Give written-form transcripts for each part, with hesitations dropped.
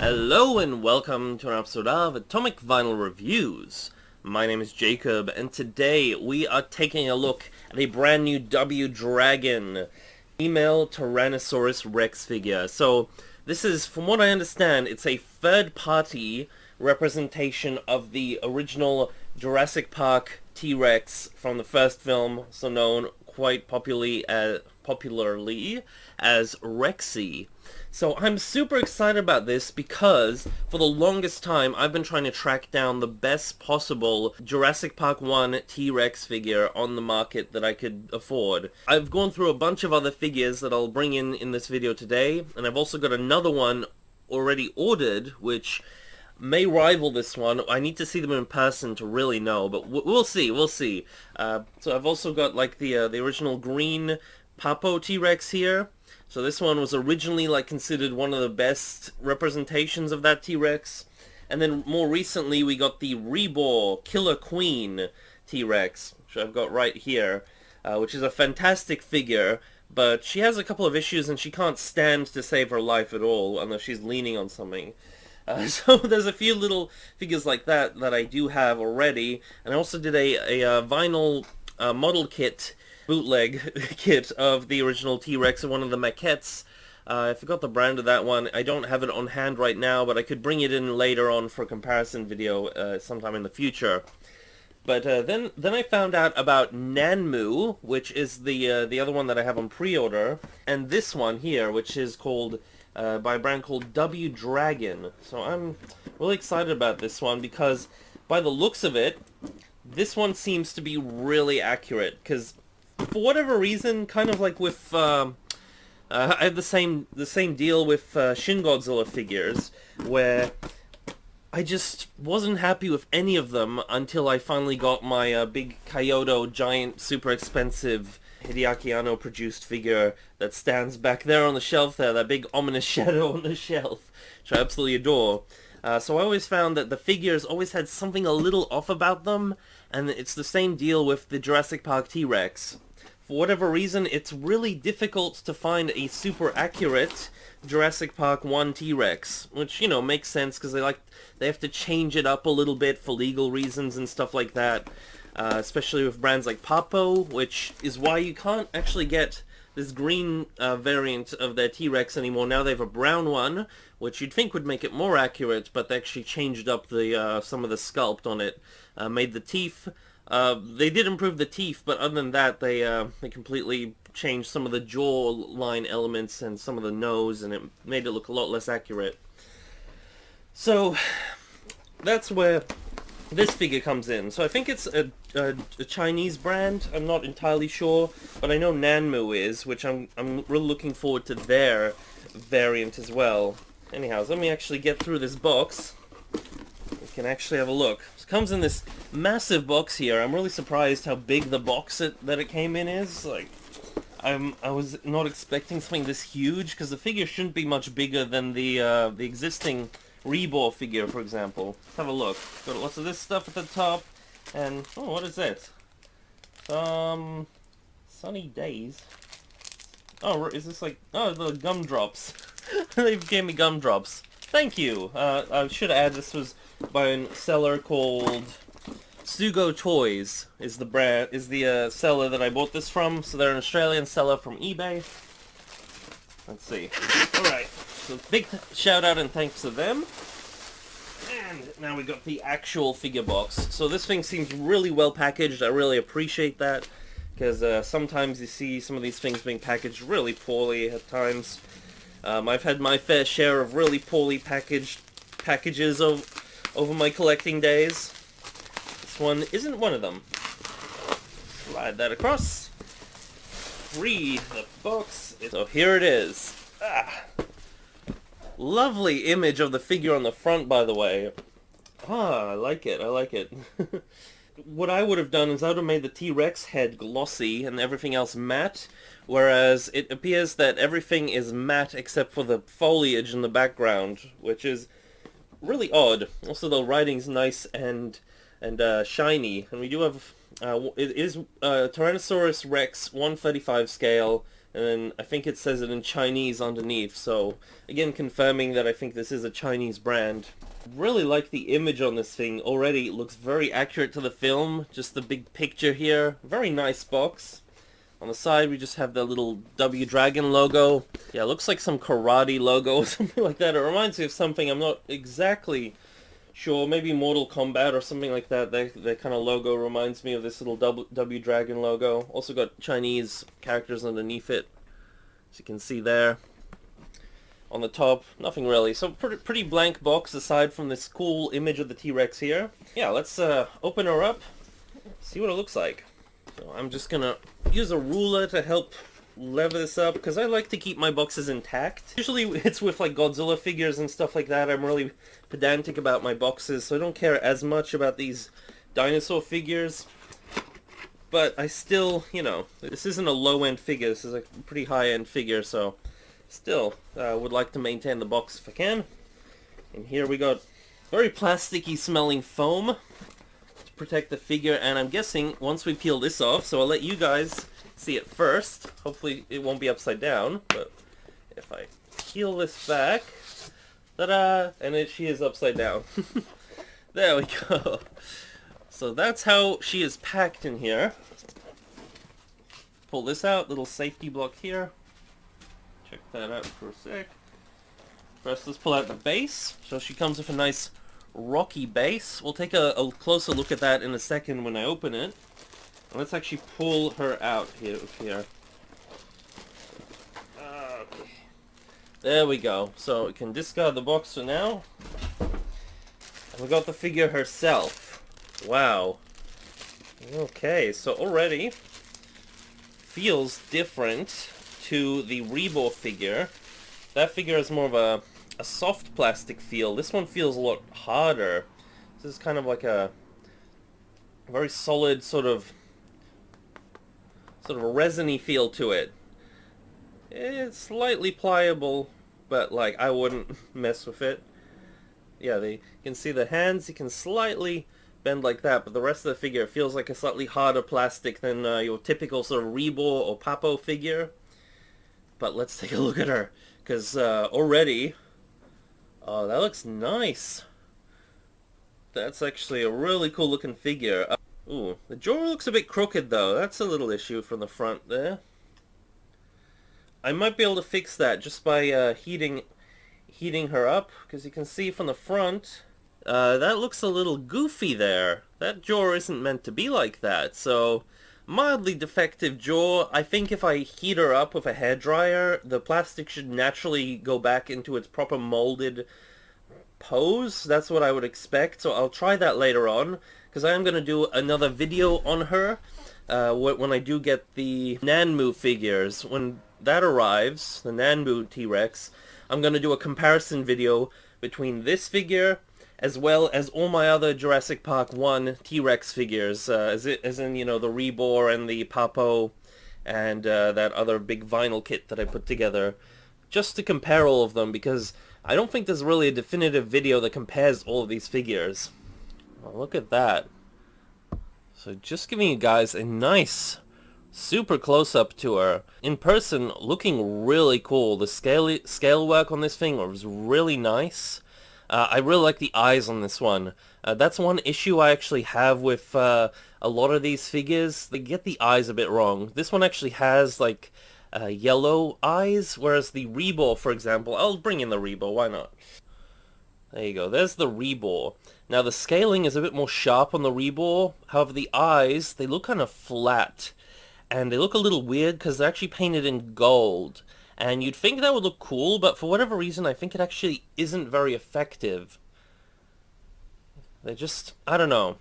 Hello and welcome to an episode of Atomic Vinyl Reviews. My name is Jacob, and today we are taking a look at a brand new W-Dragon Female Tyrannosaurus Rex figure. So this is, from what I understand, it's a third-party representation of the original Jurassic Park T-Rex from the first film, also known quite popularly as Rexy. So I'm super excited about this because for the longest time I've been trying to track down the best possible Jurassic Park 1 T-Rex figure on the market that I could afford. I've gone through a bunch of other figures that I'll bring in this video today, and I've also got another one already ordered which may rival this one. I need to see them in person to really know, but we'll see. So I've also got like the original green Papo T-Rex here. So this one was originally considered one of the best representations of that T-Rex. And then more recently we got the Reborn Killer Queen T-Rex, which I've got right here, which is a fantastic figure, but she has a couple of issues and she can't stand to save her life at all unless she's leaning on something. So there's a few little figures like that that I do have already, and I also did a vinyl model kit, bootleg kit of the original T-Rex and one of the maquettes. I forgot the brand of that one. I don't have it on hand right now, but I could bring it in later on for a comparison video sometime in the future. But then I found out about Nanmu, which is the other one that I have on pre-order, and this one here, which is called by a brand called W-Dragon. So I'm really excited about this one because by the looks of it, this one seems to be really accurate, because for whatever reason, kind of like with I have the same deal with Shin Godzilla figures, where I just wasn't happy with any of them until I finally got my big Kyoto giant super expensive Hideaki Anno produced figure that stands back there on the shelf there, that big ominous shadow on the shelf, which I absolutely adore. So I always found that the figures always had something a little off about them, and it's the same deal with the Jurassic Park T-Rex. For whatever reason, it's really difficult to find a super accurate Jurassic Park 1 T-Rex, which, you know, makes sense because they have to change it up a little bit for legal reasons and stuff like that. Especially with brands like Papo, which is why you can't actually get this green variant of their T-Rex anymore. Now they have a brown one, which you'd think would make it more accurate, but they actually changed up the some of the sculpt on it, made the teeth. They did improve the teeth, but other than that, they completely changed some of the jaw line elements and some of the nose, and it made it look a lot less accurate. So that's where this figure comes in. So I think it's a Chinese brand. I'm not entirely sure, but I know Nanmu is, which I'm really looking forward to their variant as well. Anyhow, so let me actually get through this box. We can actually have a look. It comes in this massive box here. I'm really surprised how big the box that it came in is. I was not expecting something this huge, because the figure shouldn't be much bigger than the existing Reborn figure, for example. Let's have a look. Got lots of this stuff at the top, and oh, what is it? Sunny Days. Oh, is this the gumdrops? They gave me gumdrops. Thank you. I should add this was by a seller called Sugo Toys. Is the seller that I bought this from? So they're an Australian seller from eBay. Let's see. All right. So big shout out and thanks to them. And now we got the actual figure box. So this thing seems really well packaged. I really appreciate that, because sometimes you see some of these things being packaged really poorly at times. I've had my fair share of really poorly packaged packages over my collecting days. This one isn't one of them. Slide that across. Read the box. So here it is. Lovely image of the figure on the front, by the way. I like it. What I would have done is I would have made the T-Rex head glossy and everything else matte, whereas it appears that everything is matte except for the foliage in the background, which is really odd. Also, the writing's nice and shiny, and we do have it is Tyrannosaurus Rex 1/35 scale, And then I think it says it in Chinese underneath, so again confirming that I think this is a Chinese brand. Really like the image on this thing already. It looks very accurate to the film. Just the big picture here. Very nice box. On the side we just have the little W-Dragon logo. Yeah, it looks like some karate logo or something like that. It reminds me of something, I'm not exactly sure, maybe Mortal Kombat or something like that. Their kind of logo reminds me of this little W-Dragon logo. Also got Chinese characters underneath it, as you can see there. On the top, nothing really. So pretty blank box aside from this cool image of the T-Rex here. Yeah, let's open her up, see what it looks like. So I'm just gonna use a ruler to help lever this up, because I like to keep my boxes intact. Usually it's with like Godzilla figures and stuff like that. I'm really pedantic about my boxes, so I don't care as much about these dinosaur figures. But I still, you know, this isn't a low-end figure, this is a pretty high-end figure, so still would like to maintain the box if I can. And here we got very plasticky smelling foam to protect the figure, and I'm guessing once we peel this off, so I'll let you guys see it first. Hopefully it won't be upside down, but if I peel this back, ta-da! And she is upside down. There we go. So that's how she is packed in here. Pull this out, little safety block here. Check that out for a sec. First, let's pull out the base. So she comes with a nice rocky base. We'll take a closer look at that in a second when I open it. Let's actually pull her out here. Okay. There we go. So we can discard the box for now. And we got the figure herself. Wow. Okay, so already feels different to the Reebor figure. That figure is more of a soft plastic feel. This one feels a lot harder. This is kind of like a very solid sort of a resiny feel to it. It's slightly pliable, but like I wouldn't mess with it. Yeah, you can see the hands, you can slightly bend like that, but the rest of the figure feels like a slightly harder plastic than your typical sort of Reebor or Papo figure. But let's take a look at her, because already, oh, that looks nice. That's actually a really cool looking figure. Ooh, the jaw looks a bit crooked though. That's a little issue from the front there. I might be able to fix that just by heating her up, because you can see from the front, that looks a little goofy there. That jaw isn't meant to be like that, so mildly defective jaw. I think if I heat her up with a hairdryer, the plastic should naturally go back into its proper molded pose. That's what I would expect, so I'll try that later on, because I am going to do another video on her when I do get the Nanmu figures. When that arrives, the Nanmu T-Rex, I'm going to do a comparison video between this figure as well as all my other Jurassic Park 1 T-Rex figures, as in, you know, the Reebor and the Papo and that other big vinyl kit that I put together, just to compare all of them, because I don't think there's really a definitive video that compares all of these figures. Oh, look at that. So just giving you guys a nice, super close-up to her. In person, looking really cool. The scale work on this thing was really nice. I really like the eyes on this one. That's one issue I actually have with a lot of these figures. They get the eyes a bit wrong. This one actually has like yellow eyes, whereas the Reebor, for example, I'll bring in the Reebor, why not? There you go, there's the Reebor. Now the scaling is a bit more sharp on the Reebor, however the eyes, they look kind of flat. And they look a little weird because they're actually painted in gold. And you'd think that would look cool, but for whatever reason, I think it actually isn't very effective. They just, I don't know.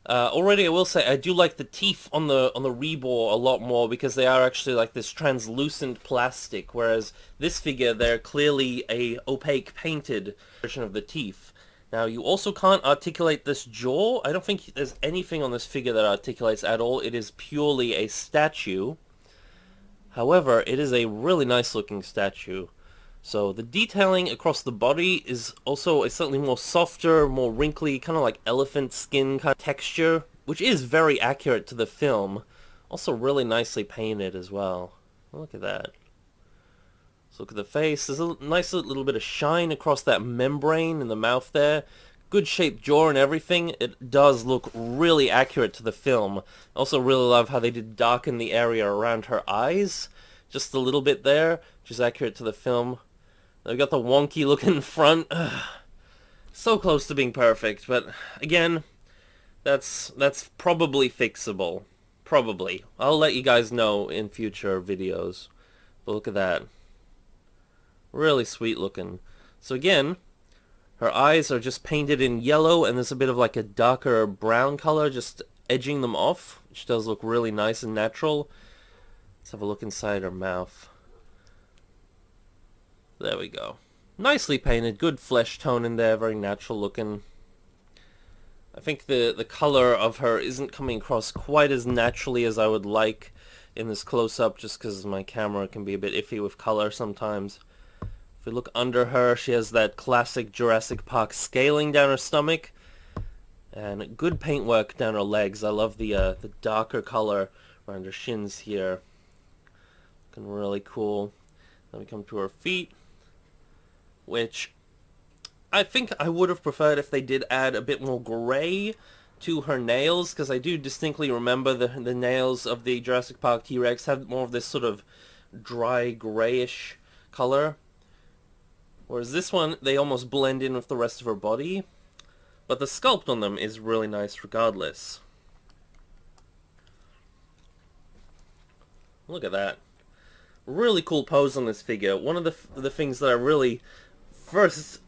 Already I will say, I do like the teeth on the Reebor a lot more, because they are actually like this translucent plastic, whereas this figure, they're clearly a opaque painted version of the teeth. Now, you also can't articulate this jaw. I don't think there's anything on this figure that articulates at all. It is purely a statue. However, it is a really nice looking statue. So the detailing across the body is also a slightly more softer, more wrinkly, kind of like elephant skin kind of texture, which is very accurate to the film. Also really nicely painted as well. Look at that. So look at the face. There's a nice little bit of shine across that membrane in the mouth there. Good shaped jaw and everything. It does look really accurate to the film. I also really love how they did darken the area around her eyes. Just a little bit there, which is accurate to the film. They've got the wonky looking front. So close to being perfect, but again, that's probably fixable. Probably. I'll let you guys know in future videos. But look at that. Really sweet looking. So again, her eyes are just painted in yellow, and there's a bit of like a darker brown color just edging them off, which does look really nice and natural. Let's have a look inside her mouth. There we go. Nicely painted, good flesh tone in there, very natural looking. I think the color of her isn't coming across quite as naturally as I would like in this close-up, just because my camera can be a bit iffy with color sometimes. If we look under her, she has that classic Jurassic Park scaling down her stomach, and good paintwork down her legs. I love the darker color around her shins here. Looking really cool. Then we come to her feet, which I think I would have preferred if they did add a bit more gray to her nails, because I do distinctly remember the nails of the Jurassic Park T-Rex have more of this sort of dry grayish color. Whereas this one, they almost blend in with the rest of her body. But the sculpt on them is really nice regardless. Look at that. Really cool pose on this figure. One of the things that I really first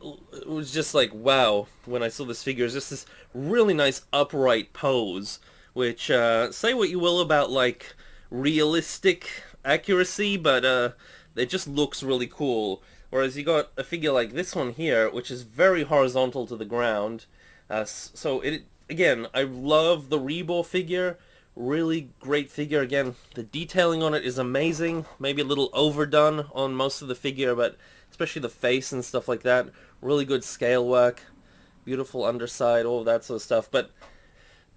was just like, wow, when I saw this figure, is just this really nice upright pose. Which, say what you will about, like, realistic accuracy, but it just looks really cool. Whereas you got a figure like this one here, which is very horizontal to the ground. So again, I love the Rebor figure. Really great figure. Again, the detailing on it is amazing. Maybe a little overdone on most of the figure, but especially the face and stuff like that. Really good scale work. Beautiful underside, all of that sort of stuff. But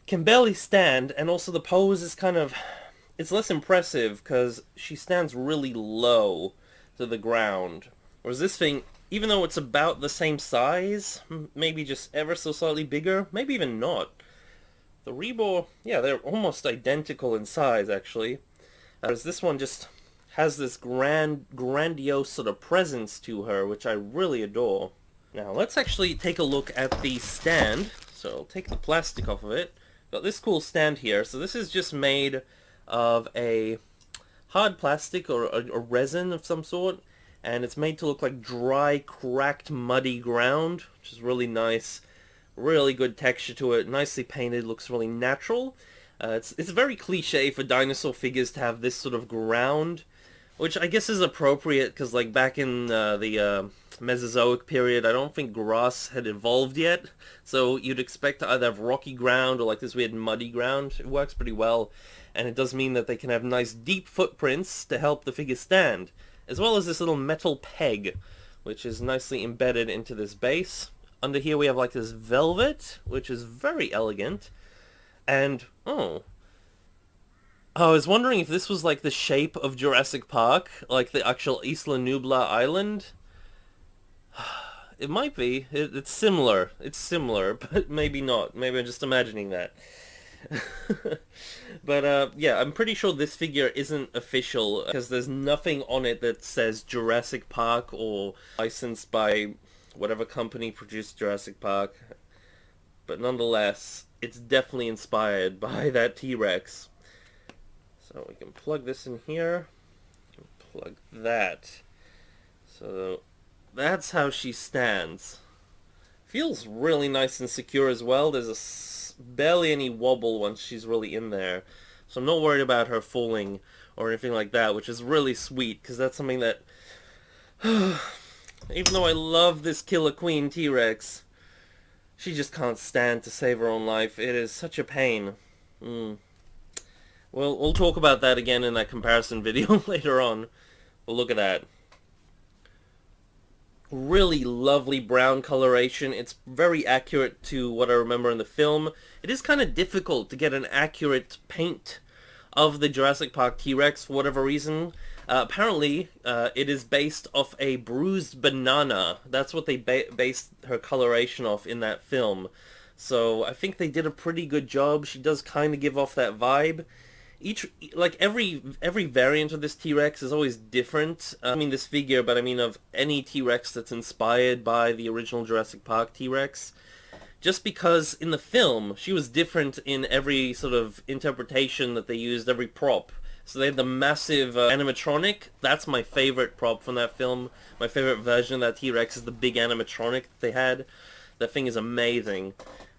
can barely stand, and also the pose is kind of... it's less impressive because she stands really low to the ground. Whereas this thing, even though it's about the same size, maybe just ever so slightly bigger, maybe even not. The Rebor, yeah, they're almost identical in size, actually. Whereas this one just has this grandiose sort of presence to her, which I really adore. Now, let's actually take a look at the stand. So I'll take the plastic off of it. Got this cool stand here. So this is just made of a hard plastic or a resin of some sort. And it's made to look like dry, cracked, muddy ground, which is really nice. Really good texture to it, nicely painted, looks really natural. It's very cliche for dinosaur figures to have this sort of ground, which I guess is appropriate, because like back in the Mesozoic period, I don't think grass had evolved yet, so you'd expect to either have rocky ground or like this weird muddy ground. It works pretty well, and it does mean that they can have nice deep footprints to help the figure stand, as well as this little metal peg, which is nicely embedded into this base. Under here we have like this velvet, which is very elegant. And, I was wondering if this was like the shape of Jurassic Park, like the actual Isla Nublar island. It might be. It's similar. It's similar, but maybe not. Maybe I'm just imagining that. But yeah, I'm pretty sure this figure isn't official, because there's nothing on it that says Jurassic Park or licensed by whatever company produced Jurassic Park. But nonetheless, it's definitely inspired by that T-Rex. So we can plug this in here, and plug that. So that's how she stands. Feels really nice and secure as well. There's barely any wobble once she's really in there. So I'm not worried about her falling or anything like that, which is really sweet, because that's something that... even though I love this Killer Queen T-Rex, she just can't stand to save her own life. It is such a pain. Well, we'll talk about that again in that comparison video later on. But look at that. Really lovely brown coloration. It's very accurate to what I remember in the film. It is kind of difficult to get an accurate paint of the Jurassic Park T-Rex for whatever reason. Apparently, it is based off a bruised banana. That's what they based her coloration off in that film. So I think they did a pretty good job. She does kind of give off that vibe. Like every variant of this T-Rex is always different. I mean this figure, but I mean of any T-Rex that's inspired by the original Jurassic Park T-Rex. Just because in the film, she was different in every sort of interpretation that they used, every prop. So they had the massive animatronic. That's my favorite prop from that film. My favorite version of that T-Rex is the big animatronic that they had. That thing is amazing.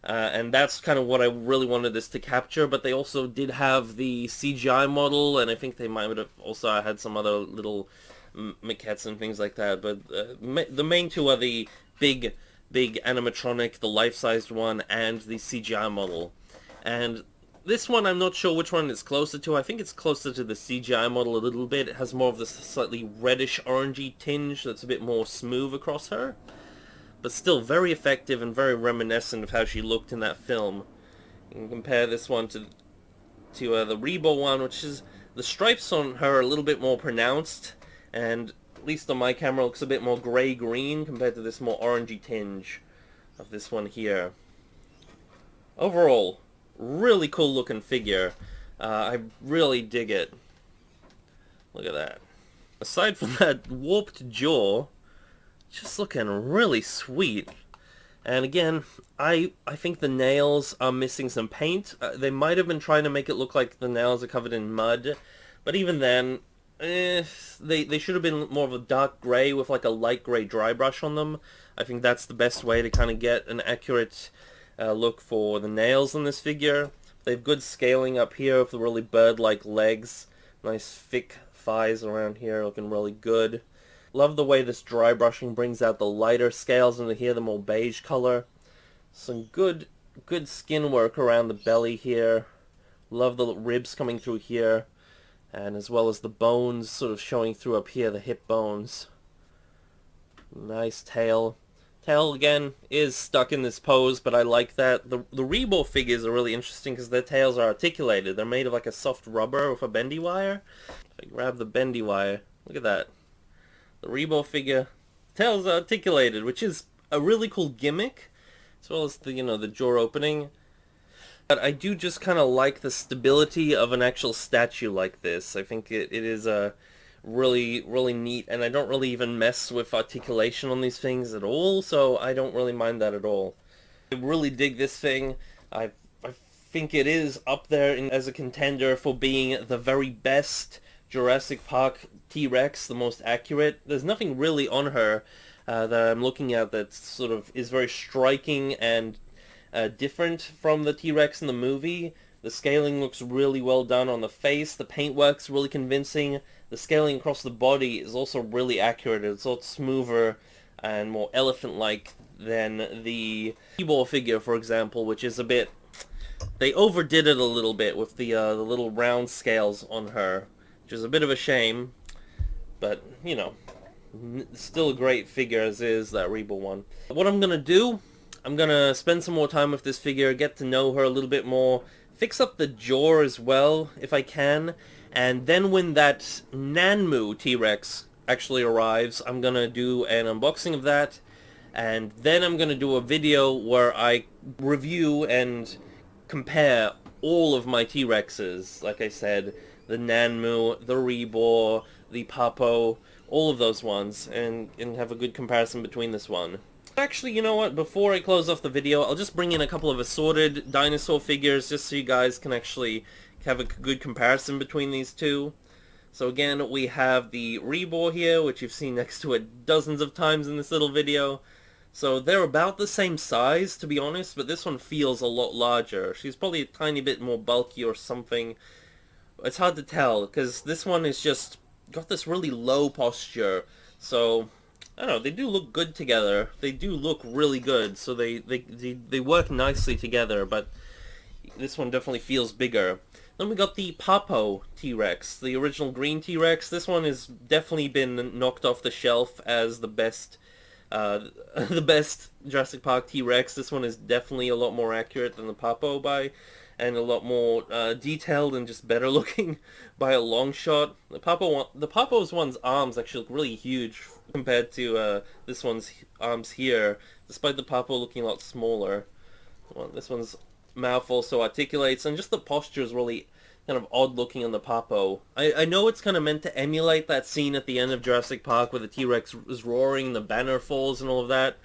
And that's kind of what I really wanted this to capture, but they also did have the CGI model, and I think they might have also had some other little maquettes and things like that, but the main two are the big animatronic, the life-sized one, and the CGI model. And this one, I'm not sure which one it's closer to. I think it's closer to the CGI model a little bit. It has more of this slightly reddish-orangey tinge that's a bit more smooth across her. But still very effective and very reminiscent of how she looked in that film. You can compare this one to the Rebo one, which is the stripes on her are a little bit more pronounced, and at least on my camera looks a bit more grey-green compared to this more orangey tinge of this one here. Overall, really cool looking figure. I really dig it. Look at that. Aside from that warped jaw, just looking really sweet. And again, I think the nails are missing some paint. They might have been trying to make it look like the nails are covered in mud, but even then, they should have been more of a dark grey with like a light grey dry brush on them. I think that's the best way to kind of get an accurate look for the nails in this figure. They have good scaling up here with the really bird-like legs. Nice thick thighs around here, looking really good. Love the way this dry brushing brings out the lighter scales into here, the more beige color. Some good skin work around the belly here. Love the ribs coming through here. And as well as the bones sort of showing through up here, the hip bones. Nice tail. Tail, again, is stuck in this pose, but I like that. The Rebo figures are really interesting because their tails are articulated. They're made of like a soft rubber with a bendy wire. If I grab the bendy wire, look at that. The Rebo figure, tails are articulated, which is a really cool gimmick, as well as the, the jaw opening. But I do just kind of like the stability of an actual statue like this. I think it is a really neat, and I don't really even mess with articulation on these things at all, so I don't really mind that at all. I really dig this thing. I think it is up there as a contender for being the very best Jurassic Park T-Rex, the most accurate. There's nothing really on her that I'm looking at that sort of is very striking and different from the T-Rex in the movie. The scaling looks really well done on the face. The paintwork's really convincing. The scaling across the body is also really accurate. It's a lot smoother and more elephant-like than the T-Ball figure, for example, which is a bit... They overdid it a little bit with the little round scales on her, which is a bit of a shame, but, still a great figure as is, that Rebo one. What I'm going to do, I'm going to spend some more time with this figure, get to know her a little bit more, fix up the jaw as well, if I can, and then when that Nanmu T-Rex actually arrives, I'm going to do an unboxing of that, and then I'm going to do a video where I review and compare all of my T-Rexes, like I said, the Nanmu, the Rebo, the Papo, all of those ones, and have a good comparison between this one. Actually, you know what, before I close off the video, I'll just bring in a couple of assorted dinosaur figures, just so you guys can actually have a good comparison between these two. So again, we have the Rebo here, which you've seen next to it dozens of times in this little video. So they're about the same size, to be honest, but this one feels a lot larger. She's probably a tiny bit more bulky or something. It's hard to tell, because this one is just got this really low posture. So, I don't know, they do look good together. They do look really good, so they work nicely together, but this one definitely feels bigger. Then we got the Papo T-Rex, the original green T-Rex. This one has definitely been knocked off the shelf as the best Jurassic Park T-Rex. This one is definitely a lot more accurate than the Papo by and a lot more detailed and just better looking by a long shot. The Papa's one's arms actually look really huge compared to this one's arms here, despite the Papa looking a lot smaller. Well, this one's mouth also articulates, and just the posture is really kind of odd looking on the Papo. I know it's kind of meant to emulate that scene at the end of Jurassic Park where the T-Rex is roaring, the banner falls and all of that,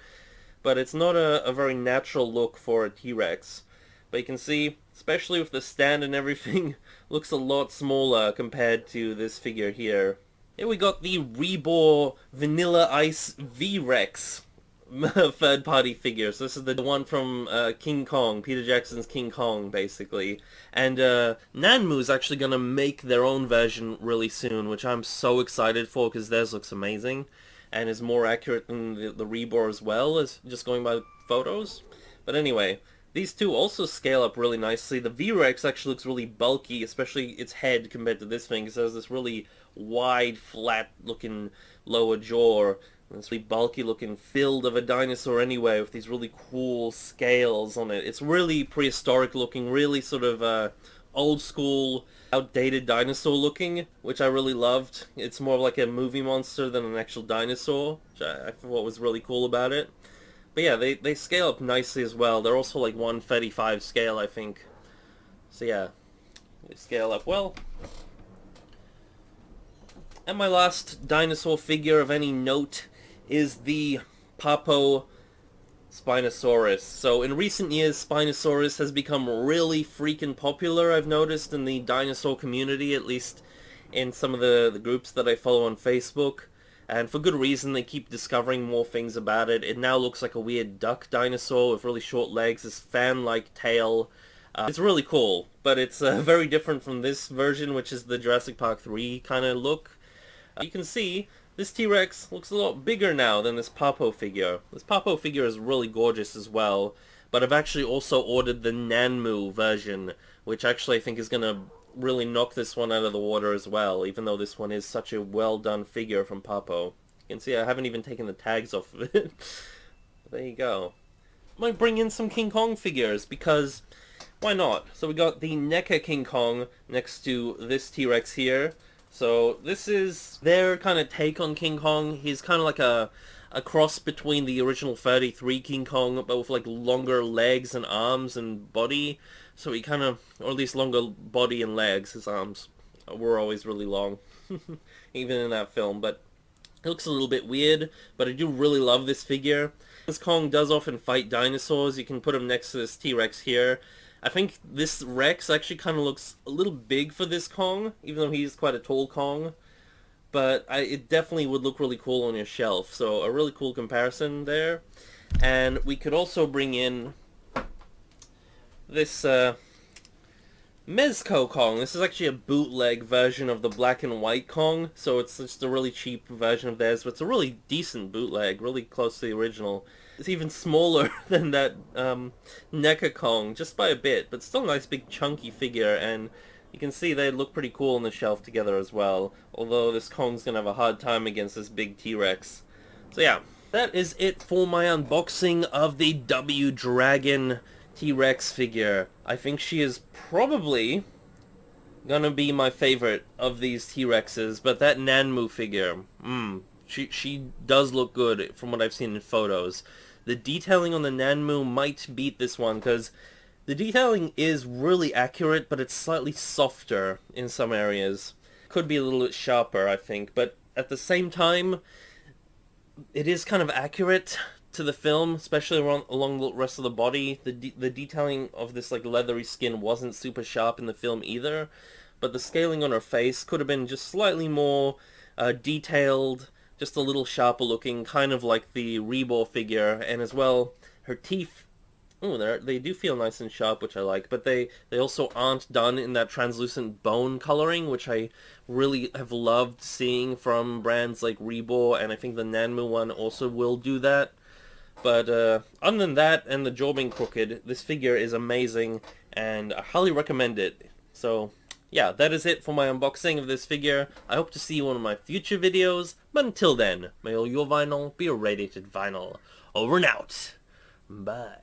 but it's not a very natural look for a T-Rex. But you can see, especially with the stand and everything, looks a lot smaller compared to this figure here. Here we got the Rebor Vanilla Ice V-Rex third-party figure. So this is the one from King Kong, Peter Jackson's King Kong, basically. And Nanmu's actually going to make their own version really soon, which I'm so excited for because theirs looks amazing and is more accurate than the Rebor as well, as just going by photos. But anyway, these two also scale up really nicely. The V-Rex actually looks really bulky, especially its head compared to this thing, because it has this really wide, flat-looking lower jaw. This really bulky-looking field of a dinosaur anyway, with these really cool scales on it. It's really prehistoric-looking, really sort of old-school, outdated dinosaur-looking, which I really loved. It's more like a movie monster than an actual dinosaur, which I thought was really cool about it. But yeah, they scale up nicely as well. They're also like 1/35 scale, I think. So yeah, they scale up well. And my last dinosaur figure of any note is the Papo Spinosaurus. So in recent years, Spinosaurus has become really freaking popular, I've noticed, in the dinosaur community, at least in some of the groups that I follow on Facebook. And for good reason, they keep discovering more things about it. It now looks like a weird duck dinosaur with really short legs, this fan-like tail. It's really cool, but it's very different from this version, which is the Jurassic Park 3 kind of look. You can see this T-Rex looks a lot bigger now than this Papo figure. This Papo figure is really gorgeous as well, but I've actually also ordered the Nanmu version, which actually I think is going to really knock this one out of the water as well, even though this one is such a well done figure from Papo. You can see I haven't even taken the tags off of it. There you go. Might bring in some King Kong figures, because why not? So we got the NECA King Kong next to this T-Rex here. So this is their kind of take on King Kong. He's kind of like a cross between the original 33 King Kong, but with like longer legs and arms and body. So he kind of, or at least longer body and legs. His arms were always really long, even in that film. But it looks a little bit weird, but I do really love this figure. This Kong does often fight dinosaurs. You can put him next to this T-Rex here. I think this Rex actually kind of looks a little big for this Kong, even though he's quite a tall Kong. But it definitely would look really cool on your shelf. So a really cool comparison there. And we could also bring in this Mezco Kong. This is actually a bootleg version of the black and white Kong, so it's just a really cheap version of theirs, but it's a really decent bootleg, really close to the original. It's even smaller than that NECA Kong, just by a bit, but still a nice big chunky figure, and you can see they look pretty cool on the shelf together as well, although this Kong's gonna have a hard time against this big T-Rex. So yeah, that is it for my unboxing of the W-Dragon T-Rex figure. I think she is probably gonna be my favorite of these T-Rexes, but that Nanmu figure, she does look good from what I've seen in photos. The detailing on the Nanmu might beat this one, because the detailing is really accurate, but it's slightly softer in some areas. Could be a little bit sharper, I think, but at the same time, it is kind of accurate to the film, especially along the rest of the body. The detailing of this like leathery skin wasn't super sharp in the film either, but the scaling on her face could have been just slightly more detailed, just a little sharper looking, kind of like the Rebor figure. And as well, her teeth, they do feel nice and sharp, which I like, but they also aren't done in that translucent bone coloring, which I really have loved seeing from brands like Rebor, and I think the Nanmu one also will do that. But other than that, and the jaw being crooked, this figure is amazing, and I highly recommend it. So yeah, that is it for my unboxing of this figure. I hope to see you in one of my future videos, but until then, may all your vinyl be a radiated vinyl. Over and out. Bye.